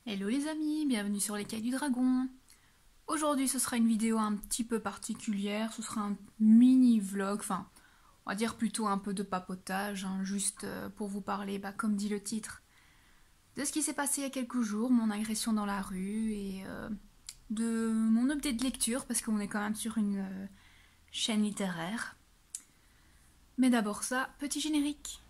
Hello les amis, bienvenue sur les Cailles du Dragon. Aujourd'hui ce sera une vidéo un petit peu particulière, ce sera un mini vlog, enfin on va dire plutôt un peu de papotage, hein, juste pour vous parler, comme dit le titre, de ce qui s'est passé il y a quelques jours, mon agression dans la rue et de mon update de lecture parce qu'on est quand même sur une chaîne littéraire. Mais d'abord ça, petit générique.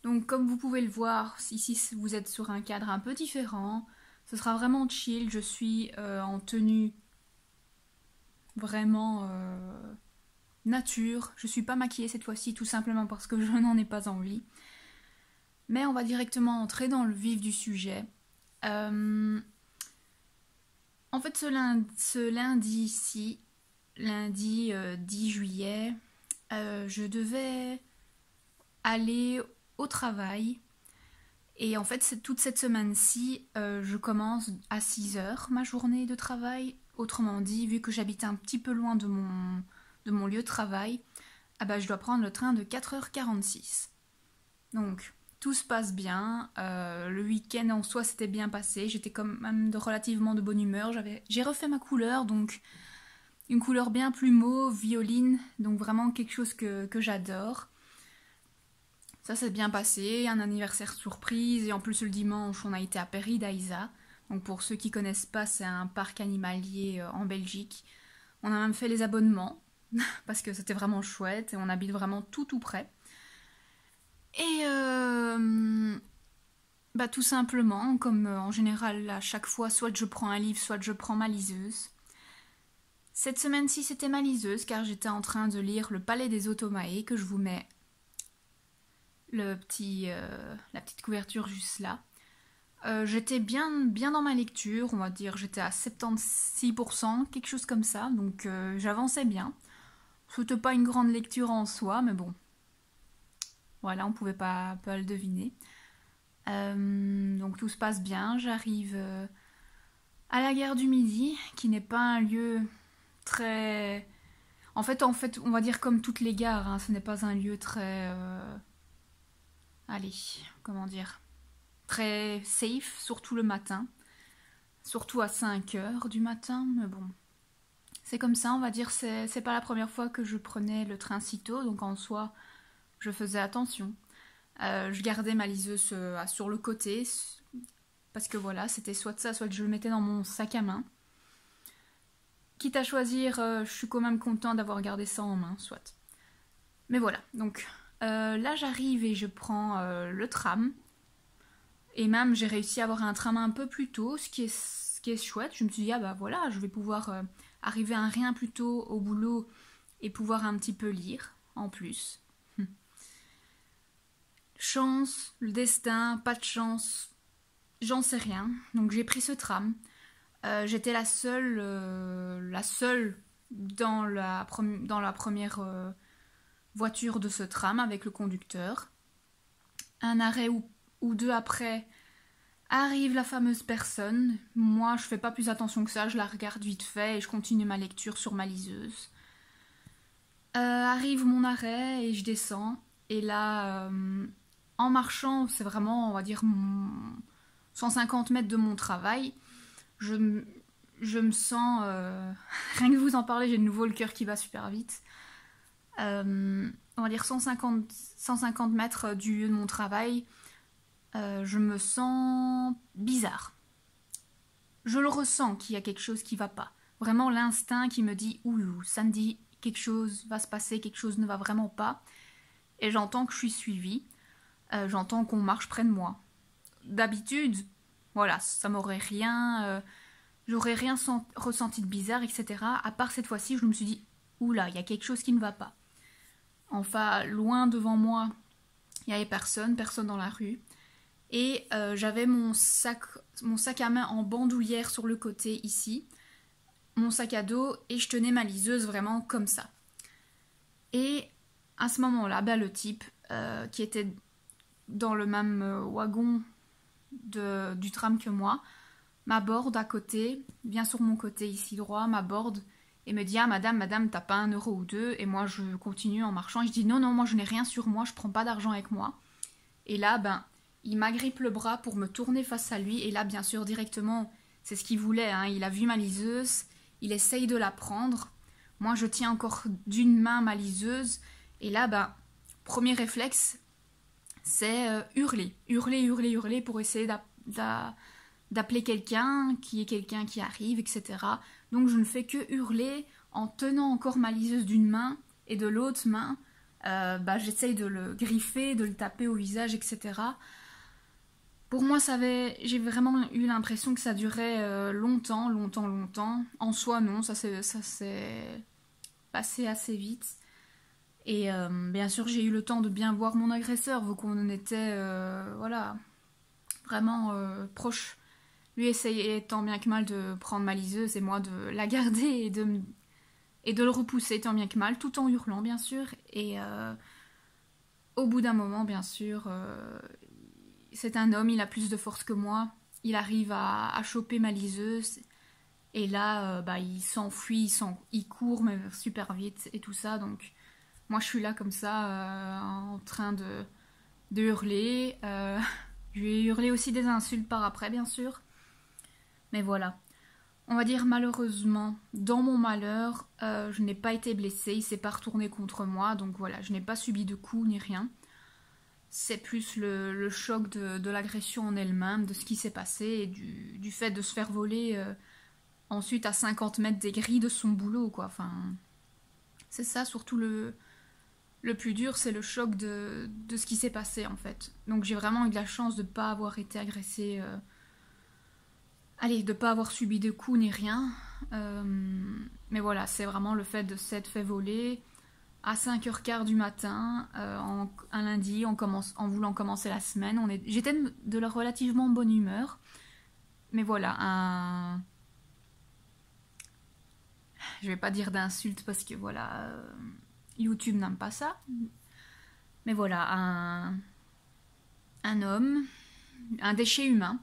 Donc comme vous pouvez le voir, ici vous êtes sur un cadre un peu différent. Ce sera vraiment chill, je suis en tenue vraiment nature. Je suis pas maquillée cette fois-ci tout simplement parce que je n'en ai pas envie. Mais on va directement entrer dans le vif du sujet. Euh, En fait ce lundi ici, lundi 10 juillet, je devais aller au travail. Et en fait, toute cette semaine-ci, je commence à 6 heures ma journée de travail. Autrement dit, vu que j'habite un petit peu loin de mon lieu de travail, je dois prendre le train de 4h46. Donc, tout se passe bien. Le week-end en soi s'était bien passé. J'étais quand même relativement de bonne humeur. J'ai refait ma couleur, donc une couleur bien plus mauve, violine. Donc vraiment quelque chose que j'adore. Ça s'est bien passé, un anniversaire surprise, et en plus le dimanche on a été à Paradise. Donc pour ceux qui connaissent pas, c'est un parc animalier en Belgique. On a même fait les abonnements, parce que c'était vraiment chouette, et on habite vraiment tout près. Et tout simplement, comme en général à chaque fois, soit je prends un livre, soit je prends ma liseuse. Cette semaine-ci c'était ma liseuse, car j'étais en train de lire Le Palais des Automae, que je vous mets la petite couverture juste là. J'étais bien dans ma lecture, on va dire, j'étais à 76%, quelque chose comme ça, donc j'avançais bien. C'était pas une grande lecture en soi, mais bon, voilà, on pouvait pas le deviner. Donc tout se passe bien, j'arrive à la gare du Midi, qui n'est pas un lieu très... En fait, on va dire comme toutes les gares, hein, ce n'est pas un lieu très... Allez, comment dire, très safe, surtout le matin. Surtout à 5 heures du matin, mais bon. C'est comme ça, on va dire, c'est pas la première fois que je prenais le train si tôt, donc en soi, je faisais attention. Je gardais ma liseuse sur le côté, parce que voilà, c'était soit ça, soit que je le mettais dans mon sac à main. Quitte à choisir, je suis quand même content d'avoir gardé ça en main, soit. Mais voilà, donc là j'arrive et je prends le tram. Et même j'ai réussi à avoir un tram un peu plus tôt, ce qui est chouette. Je me suis dit, voilà, je vais pouvoir arriver un rien plus tôt au boulot et pouvoir un petit peu lire en plus. Chance, le destin, pas de chance, j'en sais rien. Donc j'ai pris ce tram. J'étais la seule dans la première voiture de ce tram avec le conducteur. Un arrêt ou deux après, arrive la fameuse personne. Moi, je fais pas plus attention que ça, je la regarde vite fait et je continue ma lecture sur ma liseuse. Arrive mon arrêt et je descends. Et là, en marchant, c'est vraiment, on va dire, 150 mètres de mon travail. Je me sens... rien que vous en parler, j'ai de nouveau le cœur qui va super vite. On va dire 150 mètres du lieu de mon travail. Je me sens bizarre. Je le ressens qu'il y a quelque chose qui va pas. Vraiment l'instinct qui me dit ouh, ça me dit quelque chose va se passer, quelque chose ne va vraiment pas. Et j'entends que je suis suivie. J'entends qu'on marche près de moi. D'habitude, voilà, ça m'aurait rien... j'aurais rien ressenti de bizarre, etc. À part cette fois-ci, je me suis dit oula, il y a quelque chose qui ne va pas. Enfin, loin devant moi, il n'y avait personne dans la rue. Et j'avais mon sac à main en bandoulière sur le côté ici. mon sac à dos et je tenais ma liseuse vraiment comme ça. Et à ce moment-là, le type qui était dans le même wagon du tram que moi m'aborde à côté, bien sur mon côté ici droit, m'aborde et me dit ah madame, t'as pas 1 euro ou 2? Et moi je continue en marchant et je dis non, moi je n'ai rien sur moi, je prends pas d'argent avec moi. Et là, il m'agrippe le bras pour me tourner face à lui et là bien sûr directement, c'est ce qu'il voulait, hein, il a vu ma liseuse, il essaye de la prendre. Moi je tiens encore d'une main ma liseuse et là, premier réflexe, c'est hurler pour essayer d'appeler quelqu'un qui arrive, etc. Donc je ne fais que hurler en tenant encore ma liseuse d'une main et de l'autre main, j'essaye de le griffer, de le taper au visage, etc. Pour moi, j'ai vraiment eu l'impression que ça durait longtemps. En soi, non, ça s'est passé assez vite. Et bien sûr, j'ai eu le temps de bien voir mon agresseur, vu qu'on en était, vraiment proches. Lui essayait tant bien que mal de prendre ma liseuse et moi de la garder et de le repousser tant bien que mal, tout en hurlant, bien sûr. Et au bout d'un moment, bien sûr, c'est un homme, il a plus de force que moi. Il arrive à choper ma liseuse. Et là, il s'enfuit, il court, mais super vite et tout ça. Donc, moi, je suis là comme ça, en train de hurler. Je lui ai hurlé aussi des insultes par après, bien sûr. Mais voilà. On va dire malheureusement, dans mon malheur, je n'ai pas été blessée. Il s'est pas retourné contre moi. Donc voilà, je n'ai pas subi de coups ni rien. C'est plus le choc de l'agression en elle-même, de ce qui s'est passé et du fait de se faire voler ensuite à 50 mètres des grilles de son boulot, quoi. Enfin, c'est ça surtout le plus dur, c'est le choc de ce qui s'est passé, en fait. Donc j'ai vraiment eu de la chance de ne pas avoir été agressée, de ne pas avoir subi de coups ni rien. Mais voilà, c'est vraiment le fait de s'être fait voler à 5h15 du matin, un lundi, en voulant commencer la semaine. J'étais de la relativement bonne humeur. Mais voilà, je vais pas dire d'insultes parce que voilà, YouTube n'aime pas ça. Mais voilà, un homme, un déchet humain,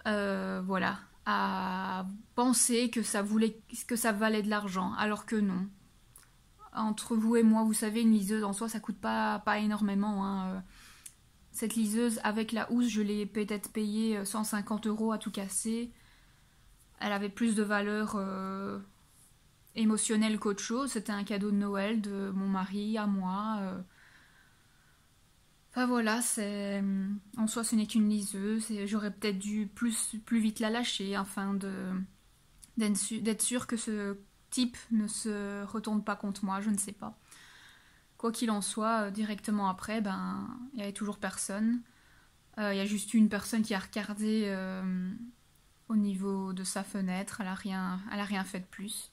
voilà, a pensé que ça valait de l'argent, alors que non. Entre vous et moi, vous savez, une liseuse en soi, ça coûte pas énormément, hein. Cette liseuse, avec la housse, je l'ai peut-être payée 150 € à tout casser. Elle avait plus de valeur émotionnelle qu'autre chose. C'était un cadeau de Noël de mon mari à moi. Enfin voilà, en soi, ce n'est qu'une liseuse. J'aurais peut-être dû plus vite la lâcher afin d'être sûre que ce type ne se retourne pas contre moi. Je ne sais pas. Quoi qu'il en soit, directement après, il n'y avait toujours personne. Il y a juste une personne qui a regardé au niveau de sa fenêtre. Elle a rien fait de plus.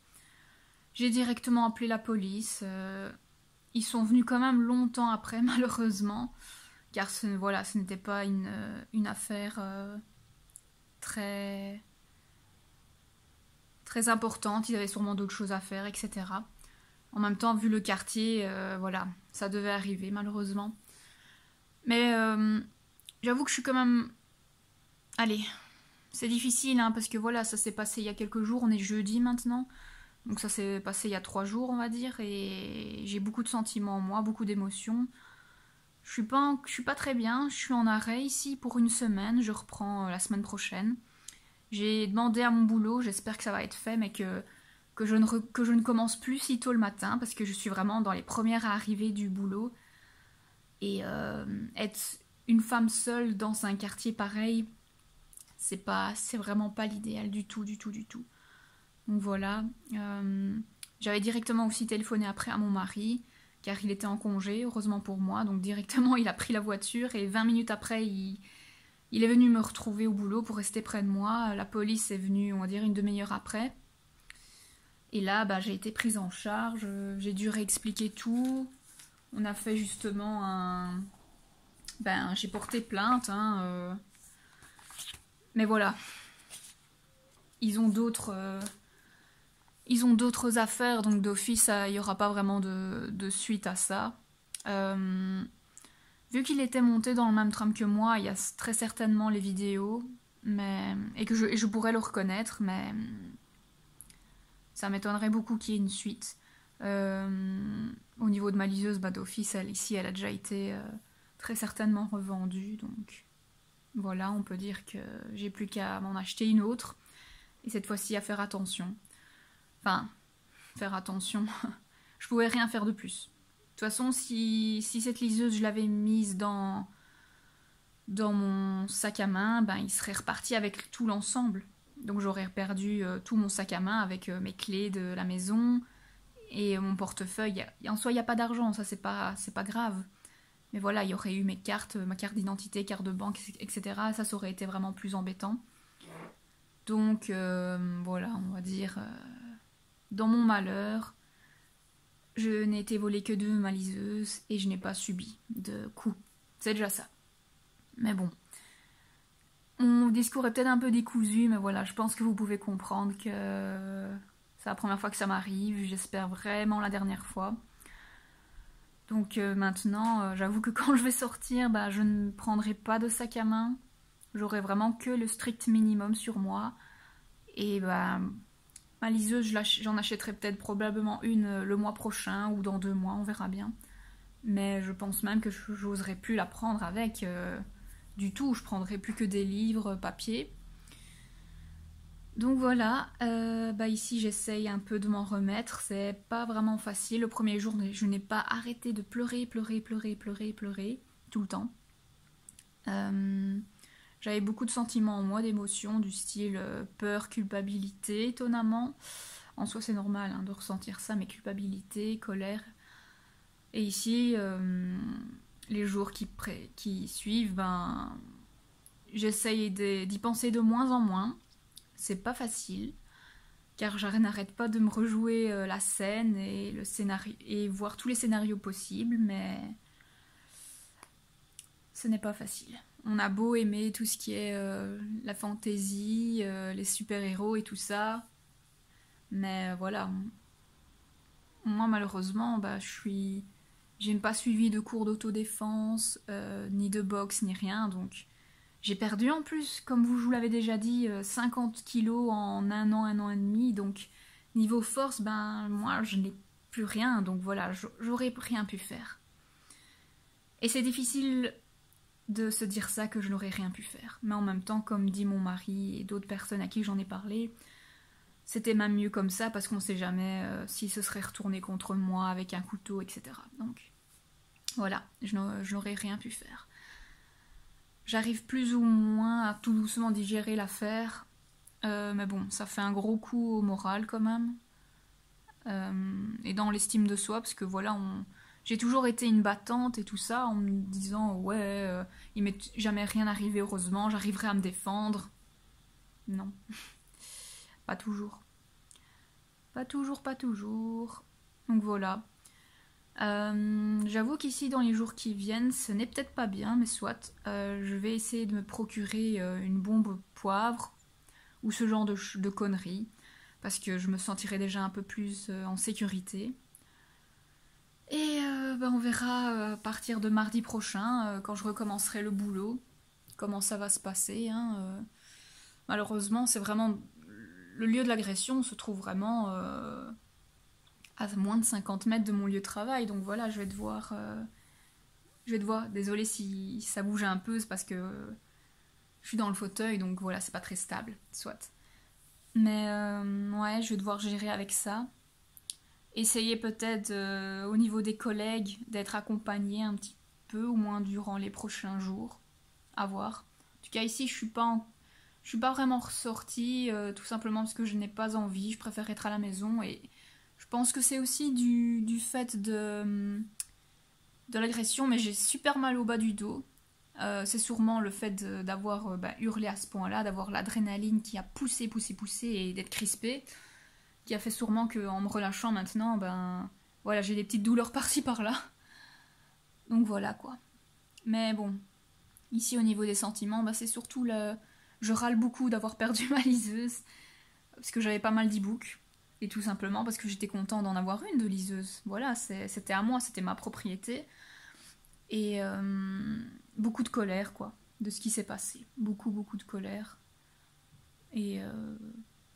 J'ai directement appelé la police. Ils sont venus quand même longtemps après, malheureusement, car ce n'était pas une affaire très très importante. Ils avaient sûrement d'autres choses à faire, etc. En même temps, vu le quartier, ça devait arriver, malheureusement. Mais j'avoue que je suis quand même... Allez, c'est difficile, hein, parce que voilà, ça s'est passé il y a quelques jours, on est jeudi maintenant. Donc ça s'est passé il y a 3 jours, on va dire, et j'ai beaucoup de sentiments en moi, beaucoup d'émotions. Je suis pas très bien, je suis en arrêt ici pour 1 semaine, je reprends la semaine prochaine. J'ai demandé à mon boulot, j'espère que ça va être fait, mais que je ne commence plus si tôt le matin, parce que je suis vraiment dans les premières à arriver du boulot. Et être une femme seule dans un quartier pareil, c'est vraiment pas l'idéal du tout. Donc voilà. J'avais directement aussi téléphoné après à mon mari, car il était en congé, heureusement pour moi. Donc directement, il a pris la voiture et 20 minutes après, il est venu me retrouver au boulot pour rester près de moi. La police est venue, on va dire, 1/2 heure après. Et là, j'ai été prise en charge, j'ai dû réexpliquer tout. On a fait justement j'ai porté plainte, mais voilà. Ils ont d'autres Ils ont d'autres affaires, donc d'office, il n'y aura pas vraiment de suite à ça. Vu qu'il était monté dans le même tram que moi, il y a très certainement les vidéos, et que je pourrais le reconnaître, mais ça m'étonnerait beaucoup qu'il y ait une suite. Au niveau de ma liseuse, d'office, elle a déjà été très certainement revendue, donc voilà, on peut dire que j'ai plus qu'à m'en acheter une autre, et cette fois-ci à faire attention. Enfin, faire attention, je pouvais rien faire de plus. De toute façon, si cette liseuse, je l'avais mise dans mon sac à main, il serait reparti avec tout l'ensemble. Donc j'aurais perdu tout mon sac à main avec mes clés de la maison et mon portefeuille. En soi, il n'y a pas d'argent, ça c'est pas grave. Mais voilà, il y aurait eu mes cartes, ma carte d'identité, carte de banque, etc. Ça aurait été vraiment plus embêtant. Donc voilà, on va dire, dans mon malheur, je n'ai été volée que de ma liseuse et je n'ai pas subi de coups. C'est déjà ça. Mais bon. Mon discours est peut-être un peu décousu, mais voilà, je pense que vous pouvez comprendre que c'est la première fois que ça m'arrive. J'espère vraiment la dernière fois. Donc maintenant, j'avoue que quand je vais sortir, je ne prendrai pas de sac à main. J'aurai vraiment que le strict minimum sur moi. Et ma liseuse, j'en achèterai peut-être probablement une le mois prochain ou dans 2 mois, on verra bien. Mais je pense même que j'oserais plus la prendre avec du tout. Je prendrai plus que des livres, papier. Donc voilà, ici j'essaye un peu de m'en remettre. C'est pas vraiment facile. Le premier jour, je n'ai pas arrêté de pleurer tout le temps. J'avais beaucoup de sentiments en moi, d'émotions, du style peur, culpabilité, étonnamment. En soi, c'est normal de ressentir ça, mais culpabilité, colère. Et ici, les jours qui suivent, j'essaye d'y penser de moins en moins. C'est pas facile, car je n'arrête pas de me rejouer la scène et le scénario et voir tous les scénarios possibles, mais ce n'est pas facile. On a beau aimer tout ce qui est la fantaisie, les super-héros et tout ça, mais voilà. Moi, malheureusement, je n'ai pas suivi de cours d'autodéfense, ni de boxe, ni rien, donc j'ai perdu en plus, comme je vous l'avez déjà dit, 50 kilos en 1 an et demi, donc niveau force, moi, je n'ai plus rien, donc voilà, j'aurais rien pu faire. Et c'est difficile de se dire ça, que je n'aurais rien pu faire. Mais en même temps, comme dit mon mari et d'autres personnes à qui j'en ai parlé, c'était même mieux comme ça parce qu'on ne sait jamais si ce serait retourné contre moi avec un couteau, etc. Donc voilà, je n'aurais rien pu faire. J'arrive plus ou moins à tout doucement digérer l'affaire, mais bon, ça fait un gros coup au moral quand même. Et dans l'estime de soi, parce que voilà, j'ai toujours été une battante et tout ça, en me disant ouais, il m'est jamais rien arrivé, heureusement, j'arriverai à me défendre. Non, pas toujours. Pas toujours. Donc voilà. J'avoue qu'ici, dans les jours qui viennent, ce n'est peut-être pas bien, mais soit. Je vais essayer de me procurer une bombe poivre ou ce genre de conneries, parce que je me sentirai déjà un peu plus en sécurité. Et on verra à partir de mardi prochain, quand je recommencerai le boulot, comment ça va se passer. Malheureusement, c'est vraiment... Le lieu de l'agression se trouve vraiment à moins de 50 mètres de mon lieu de travail. Donc voilà, je vais devoir... Désolée si ça bouge un peu, c'est parce que je suis dans le fauteuil, donc voilà, c'est pas très stable, soit. Mais ouais, je vais devoir gérer avec ça. Essayer peut-être au niveau des collègues d'être accompagnée un petit peu, au moins durant les prochains jours. À voir. En tout cas, ici, je suis pas vraiment ressortie, tout simplement parce que je n'ai pas envie. Je préfère être à la maison et je pense que c'est aussi du fait de l'agression, mais j'ai super mal au bas du dos. C'est sûrement le fait d'avoir hurlé à ce point-là, d'avoir l'adrénaline qui a poussé et d'être crispée, qui a fait sûrement qu'en me relâchant maintenant, voilà, j'ai des petites douleurs par-ci par-là. Donc voilà quoi. Mais bon, ici au niveau des sentiments, c'est surtout je râle beaucoup d'avoir perdu ma liseuse, parce que j'avais pas mal d'e-books. Et tout simplement parce que j'étais content d'en avoir une de liseuse. Voilà, c'était à moi, c'était ma propriété. Et beaucoup de colère, quoi, de ce qui s'est passé. Beaucoup, beaucoup de colère. Et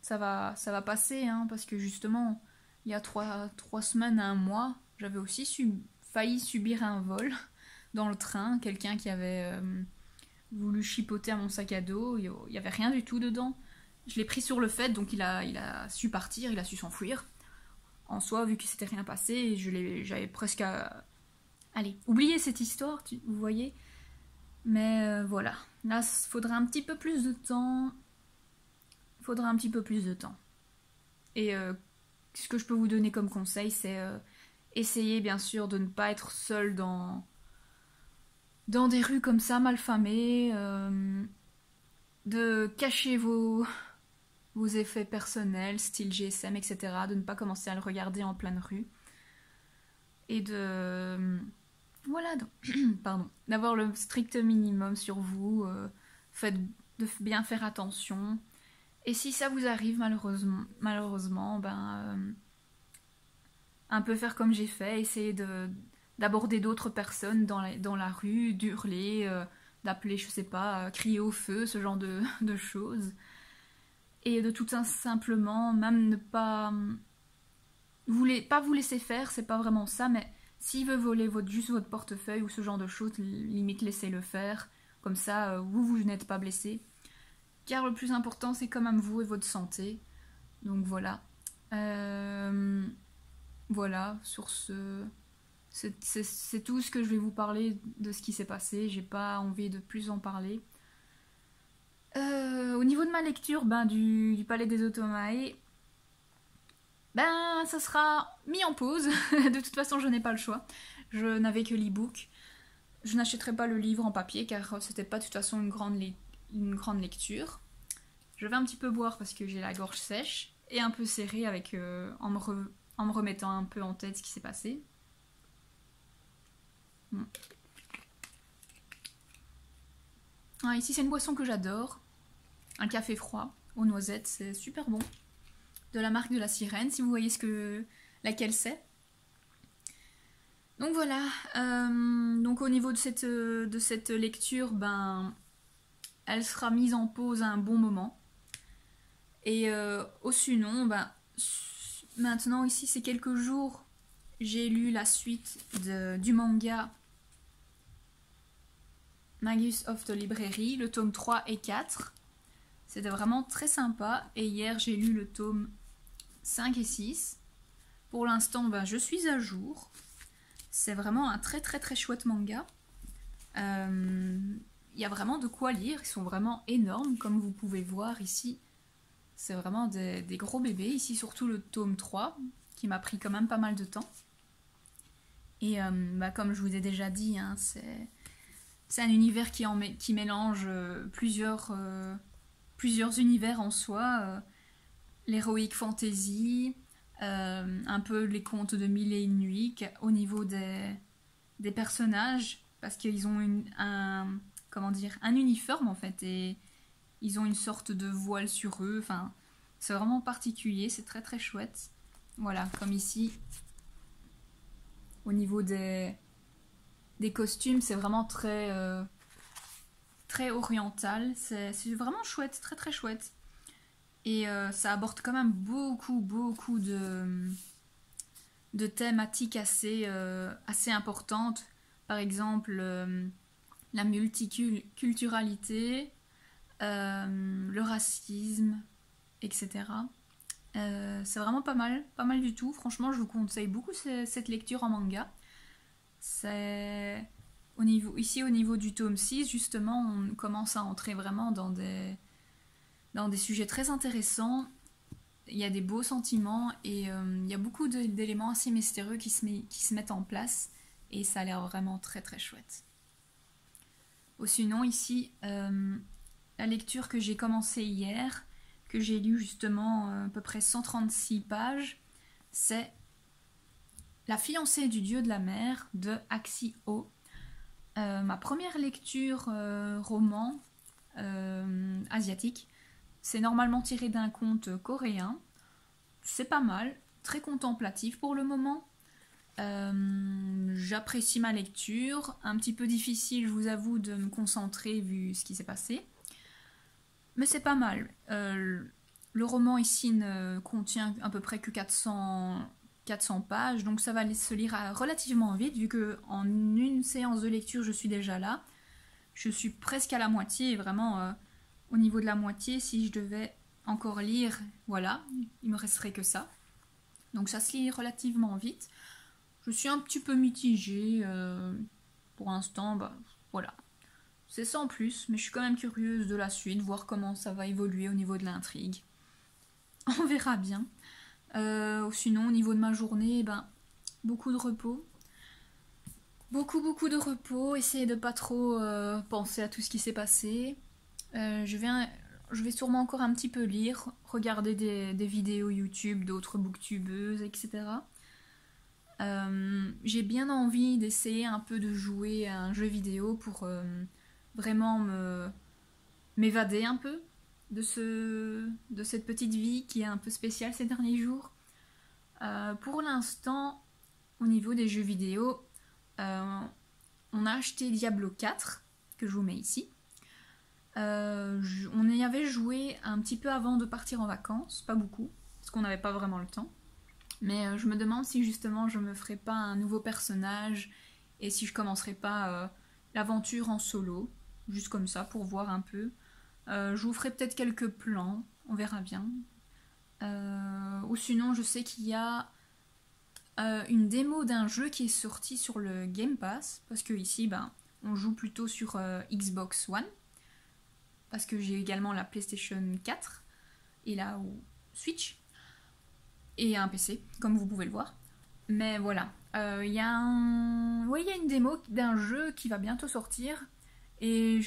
ça va passer, hein, parce que justement, il y a 3 semaines à un mois, j'avais aussi failli subir un vol dans le train. Quelqu'un qui avait voulu chipoter à mon sac à dos. Il n'y avait rien du tout dedans. Je l'ai pris sur le fait, donc il a su partir, il a su s'enfuir. En soi, vu qu'il s'était rien passé, j'avais presque à... Allez, oubliez cette histoire, vous voyez. Mais voilà, là, il faudra un petit peu plus de temps. Et ce que je peux vous donner comme conseil, c'est essayer bien sûr de ne pas être seul dans des rues comme ça, malfamées, de cacher vos effets personnels, style GSM, etc. De ne pas commencer à le regarder en pleine rue. Et voilà, pardon, d'avoir le strict minimum sur vous. De bien faire attention. Et si ça vous arrive, malheureusement, un peu faire comme j'ai fait, essayer d'aborder d'autres personnes dans la rue, d'hurler, d'appeler, je sais pas, crier au feu, ce genre de choses. Et de tout simplement, même ne pas vous laisser faire, c'est pas vraiment ça, mais s'il veut voler juste votre portefeuille ou ce genre de choses, limite laissez-le faire, comme ça vous n'êtes pas blessé. Car le plus important c'est quand même vous et votre santé. Donc voilà. Voilà, sur ce... C'est tout ce que je vais vous parler de ce qui s'est passé, j'ai pas envie de plus en parler. Au niveau de ma lecture du Palais des Automae, ça sera mis en pause. De toute façon, je n'ai pas le choix. Je n'avais que l'e-book. Je n'achèterai pas le livre en papier car c'était pas de toute façon une grande lecture. Je vais un petit peu boire parce que j'ai la gorge sèche et un peu serrée avec, en me remettant un peu en tête ce qui s'est passé. Ah, ici, c'est une boisson que j'adore. Un café froid aux noisettes, c'est super bon. De la marque de la Sirène, si vous voyez laquelle c'est. Donc voilà. Donc au niveau de cette lecture, elle sera mise en pause à un bon moment. Et sinon, maintenant ici, c'est quelques jours, j'ai lu la suite du manga Magus of the Library, le tome 3 et 4. C'était vraiment très sympa. Et hier, j'ai lu le tome 5 et 6. Pour l'instant, je suis à jour. C'est vraiment un très très très chouette manga. Il y a vraiment de quoi lire. Ils sont vraiment énormes, comme vous pouvez voir ici. C'est vraiment des gros bébés. Ici, surtout le tome 3, qui m'a pris quand même pas mal de temps. Et comme je vous ai déjà dit, hein, c'est un univers qui mélange plusieurs univers en soi. L'heroic fantasy, un peu les contes de Mille et une nuits, au niveau des personnages, parce qu'ils ont un uniforme en fait, et ils ont une sorte de voile sur eux. Enfin, c'est vraiment particulier, c'est très très chouette. Voilà, comme ici, au niveau des costumes, c'est vraiment très très oriental. C'est vraiment chouette, très très chouette. Et ça aborde quand même beaucoup de thématiques assez importantes. Par exemple, la multiculturalité, le racisme, etc. C'est vraiment pas mal du tout. Franchement, je vous conseille beaucoup cette lecture en manga. C'est ici au niveau du tome 6, justement, on commence à entrer vraiment dans des sujets très intéressants. Il y a des beaux sentiments et il y a beaucoup d'éléments assez mystérieux qui se mettent en place et ça a l'air vraiment très très chouette. Sinon ici, la lecture que j'ai commencée hier, que j'ai lu justement à peu près 136 pages, c'est La fiancée du dieu de la mer de Axie Oh. Ma première lecture roman asiatique. C'est normalement tiré d'un conte coréen. c'est pas mal, très contemplatif pour le moment. J'apprécie ma lecture, un petit peu difficile, je vous avoue, de me concentrer vu ce qui s'est passé. Mais c'est pas mal. Le roman ici ne contient à peu près que 400 pages, donc ça va se lire relativement vite, vu que en une séance de lecture, je suis déjà là. Je suis presque à la moitié, et vraiment, au niveau de la moitié, si je devais encore lire, voilà, il me resterait que ça. Donc ça se lit relativement vite. Je suis un petit peu mitigée, pour l'instant, bah voilà. C'est sans plus, mais je suis quand même curieuse de la suite, voir comment ça va évoluer au niveau de l'intrigue. On verra bien. Sinon, au niveau de ma journée, ben, beaucoup de repos. Beaucoup de repos. Essayer de pas trop penser à tout ce qui s'est passé. Je vais sûrement encore un petit peu lire, regarder des vidéos YouTube d'autres booktubeuses, etc. J'ai bien envie d'essayer un peu de jouer à un jeu vidéo pour vraiment m'évader un peu de cette petite vie qui est un peu spéciale ces derniers jours. Pour l'instant, au niveau des jeux vidéo, on a acheté Diablo 4, que je vous mets ici. On y avait joué un petit peu avant de partir en vacances, pas beaucoup, parce qu'on n'avait pas vraiment le temps. Mais je me demande si justement je me ferais pas un nouveau personnage et si je commencerais pas l'aventure en solo, juste comme ça pour voir un peu. Je vous ferai peut-être quelques plans, on verra bien. Ou sinon, je sais qu'il y a une démo d'un jeu qui est sorti sur le Game Pass, parce que ici, ben, on joue plutôt sur Xbox One, parce que j'ai également la PlayStation 4 et la Switch, et un PC, comme vous pouvez le voir. Mais voilà, il y a une démo d'un jeu qui va bientôt sortir, et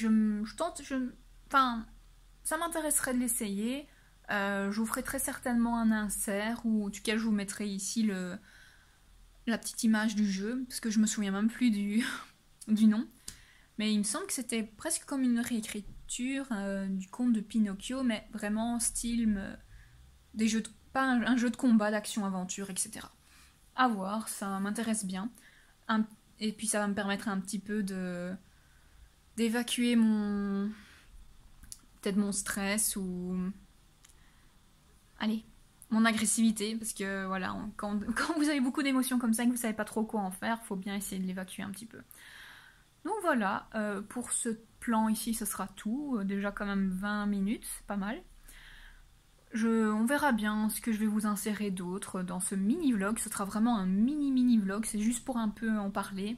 enfin, ça m'intéresserait de l'essayer. Je vous ferai très certainement un insert, ou en tout cas je vous mettrai ici la petite image du jeu, parce que je me souviens même plus du nom. Mais il me semble que c'était presque comme une réécriture du conte de Pinocchio, mais vraiment style pas un jeu de combat, d'action-aventure, etc. À voir, ça m'intéresse bien. Et puis ça va me permettre un petit peu d'évacuer peut-être mon stress ou mon agressivité, parce que voilà, quand vous avez beaucoup d'émotions comme ça et que vous savez pas trop quoi en faire, faut bien essayer de l'évacuer un petit peu. Donc voilà, pour ce plan ici, ce sera tout. Déjà quand même 20 minutes, c'est pas mal. On verra bien ce que je vais vous insérer d'autre dans ce mini-vlog. Ce sera vraiment un mini-vlog, c'est juste pour un peu en parler.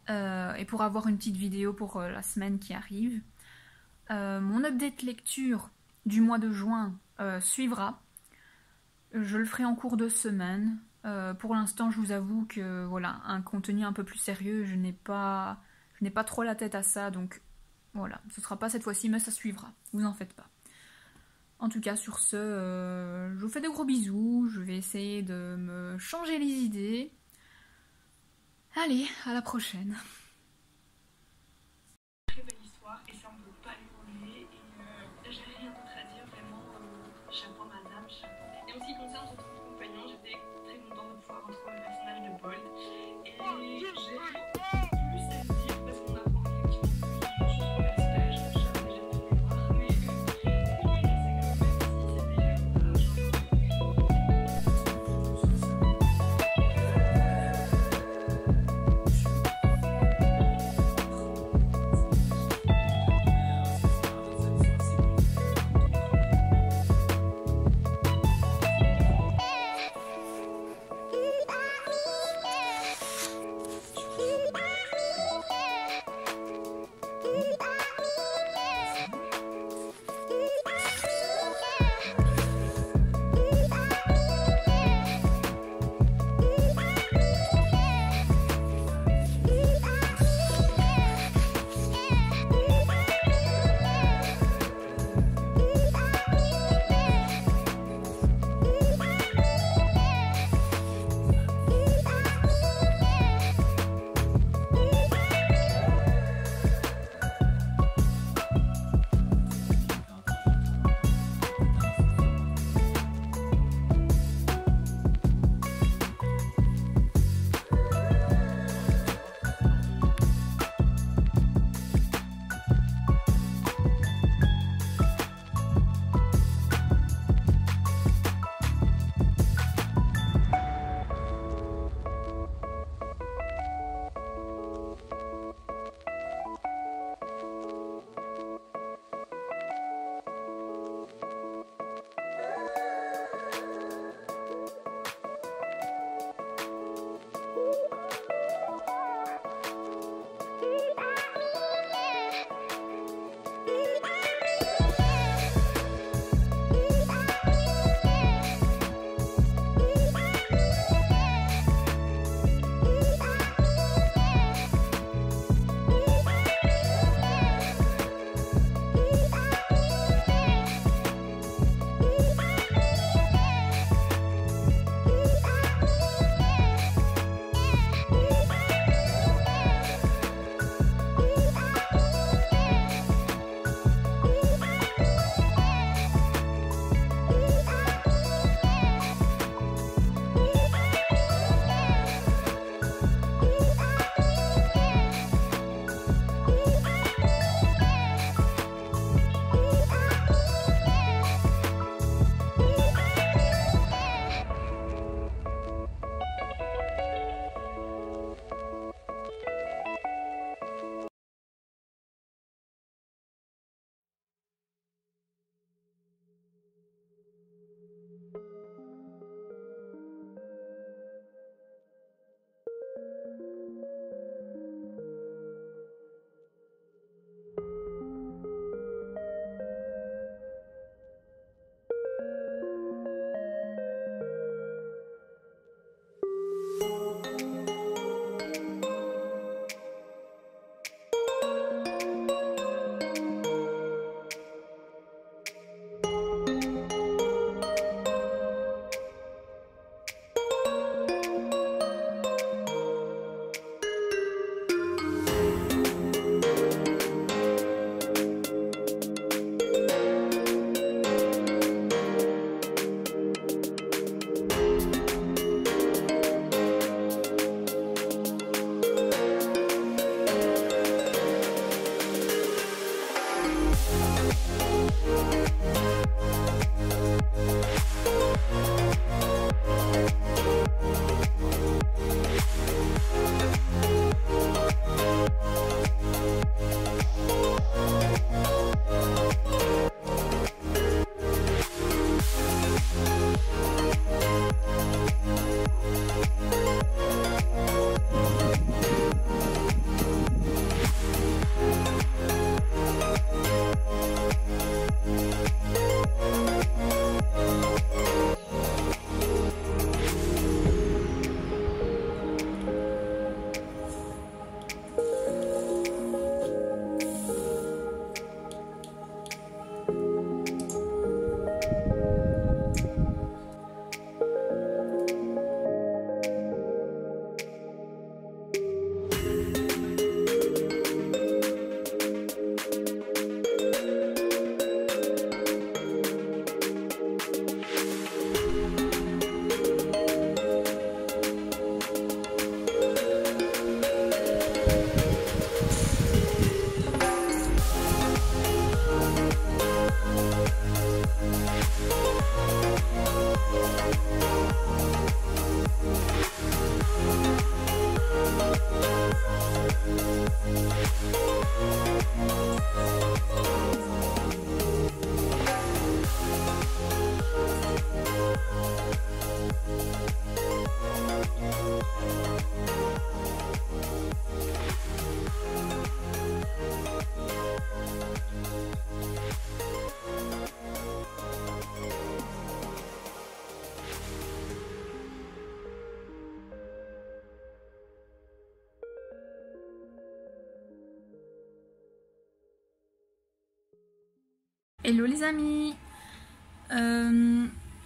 Et pour avoir une petite vidéo pour la semaine qui arrive. Mon update lecture du mois de juin suivra. Je le ferai en cours de semaine. Pour l'instant, je vous avoue que voilà, un contenu un peu plus sérieux, je n'ai pas trop la tête à ça, donc voilà, ce sera pas cette fois-ci, mais ça suivra, vous en faites pas. En tout cas, sur ce, je vous fais de gros bisous, je vais essayer de me changer les idées. Allez, à la prochaine. Très belle histoire, et ça on peut pas l'évoluer, et j'ai rien d'autre à dire, vraiment, chapeau madame, chapeau. Et en ce qui concerne ce troupe compagnon, j'étais très contente de pouvoir retrouver le personnage de Bold, et j'ai plus à dire parce qu'on apprend effectivement plus sur son personnage, j'ai pu les voir, mais c'est quand même si c'était Hello les amis.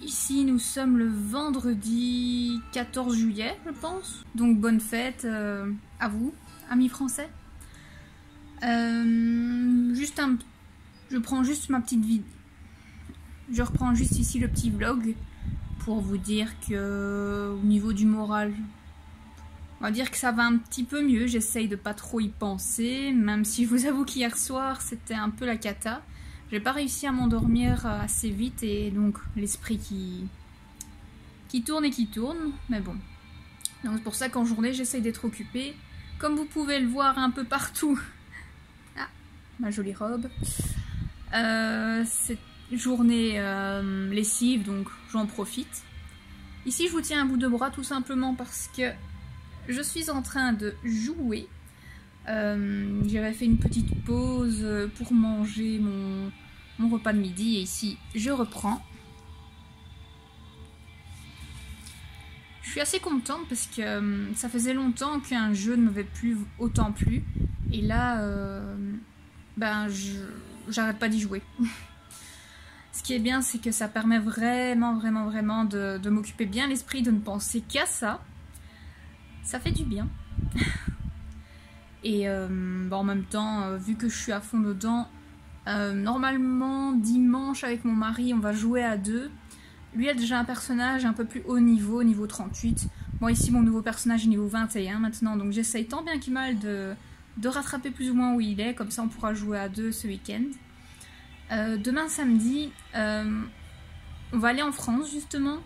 Ici nous sommes le vendredi 14 juillet je pense. Donc bonne fête à vous, amis français. Je prends juste ma petite vie. Je reprends juste ici le petit vlog pour vous dire que au niveau du moral, on va dire que ça va un petit peu mieux. J'essaye de pas trop y penser, même si je vous avoue qu'hier soir c'était un peu la cata. J'ai pas réussi à m'endormir assez vite et donc l'esprit qui tourne et qui tourne, mais bon. Donc c'est pour ça qu'en journée j'essaye d'être occupée. Comme vous pouvez le voir un peu partout. Ah, ma jolie robe. Cette journée lessive, donc j'en profite. Ici je vous tiens un bout de bras tout simplement parce que je suis en train de jouer. J'avais fait une petite pause pour manger mon repas de midi et ici je reprends. Je suis assez contente parce que ça faisait longtemps qu'un jeu ne m'avait plus autant plu et là j'arrête pas d'y jouer. Ce qui est bien, c'est que ça permet vraiment de m'occuper bien l'esprit, de ne penser qu'à ça. Ça fait du bien. Et en même temps, vu que je suis à fond dedans, normalement dimanche avec mon mari on va jouer à deux. Lui a déjà un personnage un peu plus haut niveau 38. Moi ici mon nouveau personnage est niveau 21 maintenant, donc j'essaye tant bien qu'il mal de rattraper plus ou moins où il est, comme ça on pourra jouer à deux ce week-end. Demain samedi, on va aller en France justement,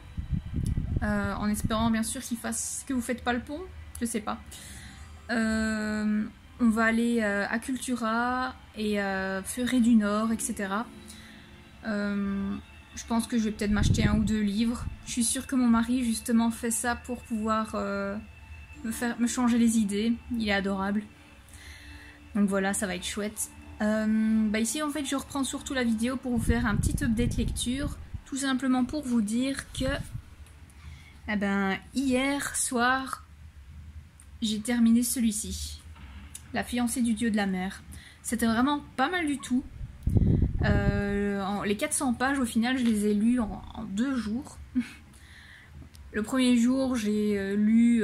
en espérant bien sûr qu'il fasse que vous faites pas le pont, je sais pas. On va aller à Cultura et Ferré du Nord, etc. Je pense que je vais peut-être m'acheter 1 ou 2 livres. Je suis sûre que mon mari justement fait ça pour pouvoir me changer les idées. Il est adorable. Donc voilà, ça va être chouette. Ici en fait je reprends surtout la vidéo pour vous faire un petit update lecture. Tout simplement pour vous dire que hier soir j'ai terminé celui-ci, La fiancée du dieu de la mer. C'était vraiment pas mal du tout. Les 400 pages au final je les ai lues en 2 jours. Le premier jour j'ai lu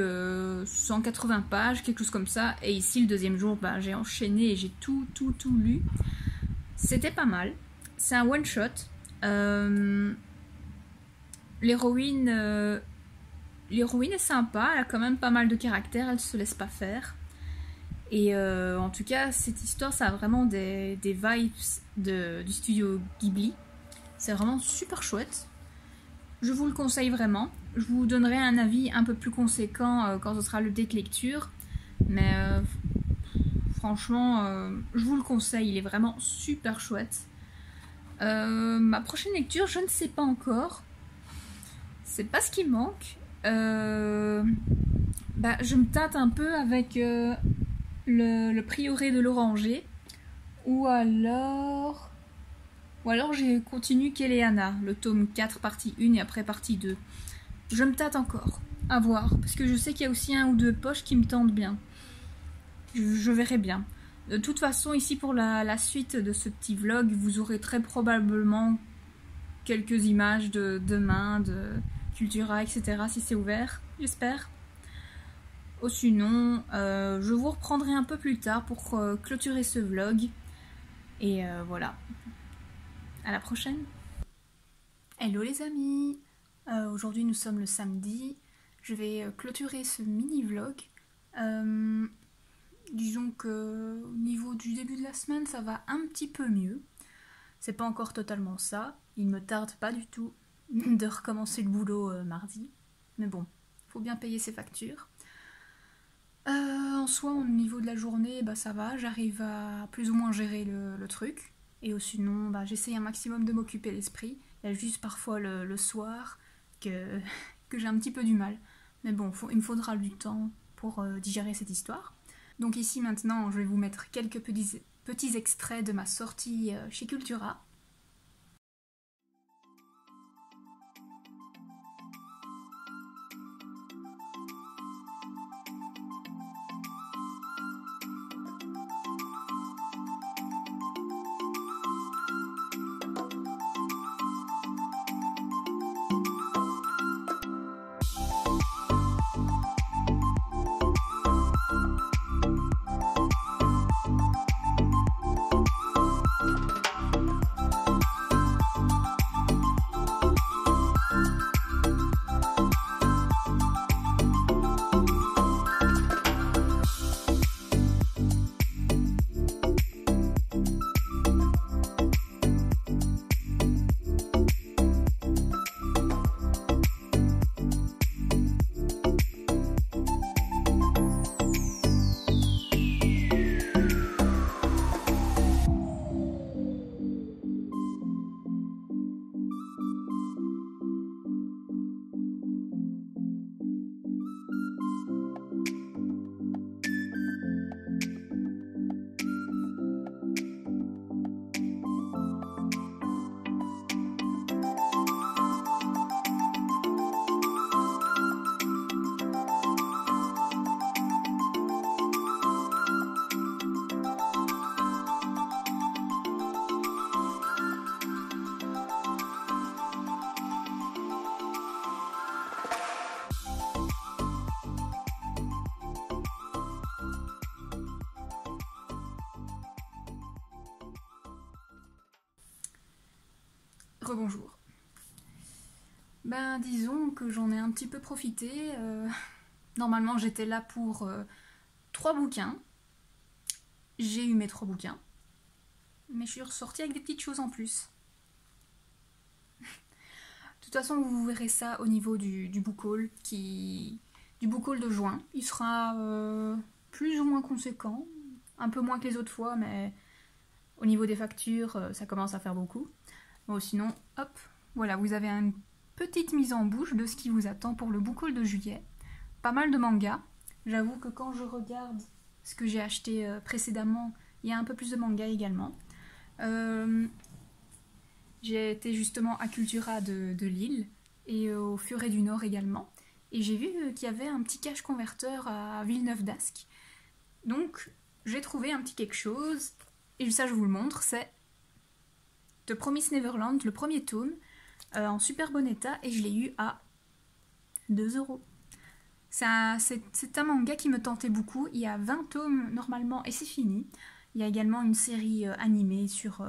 180 pages, quelque chose comme ça, et ici le deuxième jour j'ai enchaîné et j'ai tout lu. C'était pas mal. C'est un one shot. L'héroïne est sympa, elle a quand même pas mal de caractère, elle se laisse pas faire. Et en tout cas, cette histoire, ça a vraiment des vibes du studio Ghibli. C'est vraiment super chouette. Je vous le conseille vraiment. Je vous donnerai un avis un peu plus conséquent quand ce sera le date lecture. Mais franchement, je vous le conseille, il est vraiment super chouette. Ma prochaine lecture, je ne sais pas encore. C'est pas ce qui manque. Je me tâte un peu avec le prieuré de l'Oranger. Ou alors j'ai continué Kéléana, le tome 4 partie 1 et après partie 2. Je me tâte encore, à voir, parce que je sais qu'il y a aussi 1 ou 2 poches qui me tentent bien. Je verrai bien. De toute façon, ici pour la suite de ce petit vlog, vous aurez très probablement quelques images de demain, de Cultura, etc. si c'est ouvert, j'espère. Ou sinon, je vous reprendrai un peu plus tard pour clôturer ce vlog. Et voilà. À la prochaine. Hello les amis. Aujourd'hui nous sommes le samedi. Je vais clôturer ce mini vlog. Disons que au niveau du début de la semaine ça va un petit peu mieux. C'est pas encore totalement ça. Il me tarde pas du tout de recommencer le boulot mardi. Mais bon, faut bien payer ses factures. En soi, au niveau de la journée, ça va. J'arrive à plus ou moins gérer le truc. Et sinon, j'essaye un maximum de m'occuper l'esprit. Il y a juste parfois le soir que j'ai un petit peu du mal. Mais bon, il me faudra du temps pour digérer cette histoire. Donc ici maintenant, je vais vous mettre quelques petits extraits de ma sortie chez Cultura. Rebonjour. Ben disons que j'en ai un petit peu profité. Normalement j'étais là pour 3 bouquins. J'ai eu mes 3 bouquins. Mais je suis ressortie avec des petites choses en plus. De toute façon vous verrez ça au niveau du book haul du book haul de juin. Il sera plus ou moins conséquent. Un peu moins que les autres fois, mais au niveau des factures, ça commence à faire beaucoup. Bon, sinon, hop, voilà, vous avez une petite mise en bouche de ce qui vous attend pour le book haul de juillet. Pas mal de mangas. J'avoue que quand je regarde ce que j'ai acheté précédemment, il y a un peu plus de mangas également. J'ai été justement à Cultura de Lille et au Furet du Nord également. Et j'ai vu qu'il y avait un petit cache converteur à Villeneuve d'Ascq. Donc, j'ai trouvé un petit quelque chose, et ça je vous le montre, c'est The Promised Neverland, le premier tome, en super bon état, et je l'ai eu à 2 €. C'est un manga qui me tentait beaucoup, il y a 20 tomes normalement, et c'est fini. Il y a également une série animée sur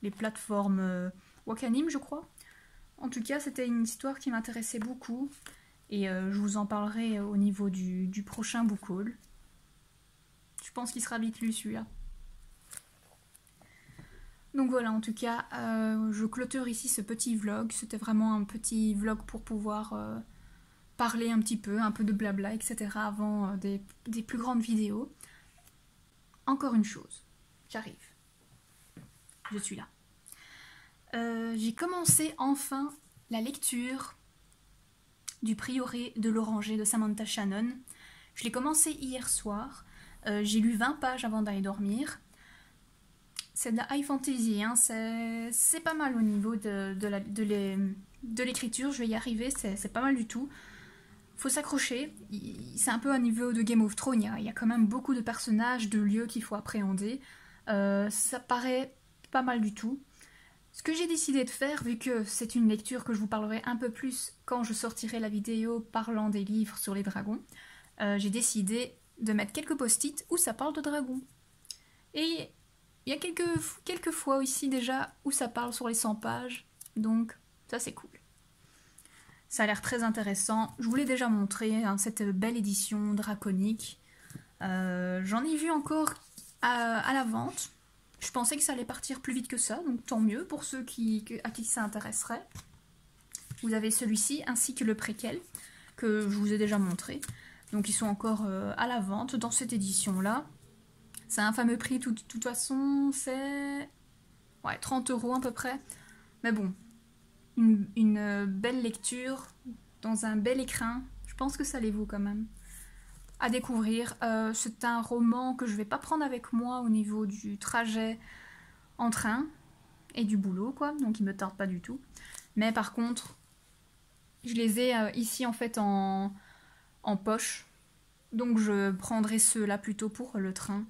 les plateformes Wakanim, je crois. En tout cas, c'était une histoire qui m'intéressait beaucoup, et je vous en parlerai au niveau du prochain book haul. Je pense qu'il sera vite lu celui-là. Donc voilà, en tout cas, je clôture ici ce petit vlog. C'était vraiment un petit vlog pour pouvoir parler un petit peu, un peu de blabla, etc. avant des plus grandes vidéos. Encore une chose, j'arrive. Je suis là. J'ai commencé enfin la lecture du Prieuré de l'Oranger de Samantha Shannon. Je l'ai commencé hier soir. J'ai lu 20 pages avant d'aller dormir. C'est de la high fantasy, hein. C'est pas mal au niveau de l'écriture, je vais y arriver, c'est pas mal du tout. Faut s'accrocher, c'est un peu un niveau de Game of Thrones, il y a quand même beaucoup de personnages, de lieux qu'il faut appréhender. Ça paraît pas mal du tout. Ce que j'ai décidé de faire, vu que c'est une lecture que je vous parlerai un peu plus quand je sortirai la vidéo parlant des livres sur les dragons, j'ai décidé de mettre quelques post-it où ça parle de dragons. Et il y a quelques fois ici déjà où ça parle sur les 100 pages, donc ça c'est cool. Ça a l'air très intéressant. Je vous l'ai déjà montré, hein, cette belle édition draconique. J'en ai vu encore à la vente. Je pensais que ça allait partir plus vite que ça, donc tant mieux pour ceux à qui ça intéresserait. Vous avez celui-ci ainsi que le préquel que je vous ai déjà montré. Donc ils sont encore à la vente dans cette édition-là. C'est un fameux prix, de toute façon, c'est 30 € à peu près. Mais bon, une belle lecture, dans un bel écrin. Je pense que ça les vaut quand même. À découvrir. C'est un roman que je vais pas prendre avec moi au niveau du trajet en train et du boulot, quoi. Donc il me tarde pas du tout. Mais par contre, je les ai ici en fait en poche. Donc je prendrai ceux-là plutôt pour le train.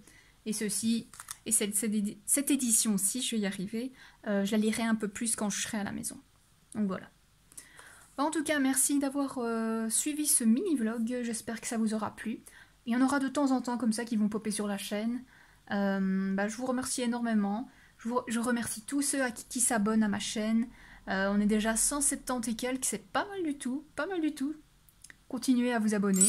Et ceci, et cette édition-ci, je vais y arriver, je la lirai un peu plus quand je serai à la maison. Donc voilà. En tout cas, merci d'avoir suivi ce mini-vlog, j'espère que ça vous aura plu. Il y en aura de temps en temps comme ça qui vont popper sur la chaîne. Je vous remercie énormément. Je remercie tous ceux qui s'abonnent à ma chaîne. On est déjà 170 et quelques, c'est pas mal du tout, pas mal du tout. Continuez à vous abonner.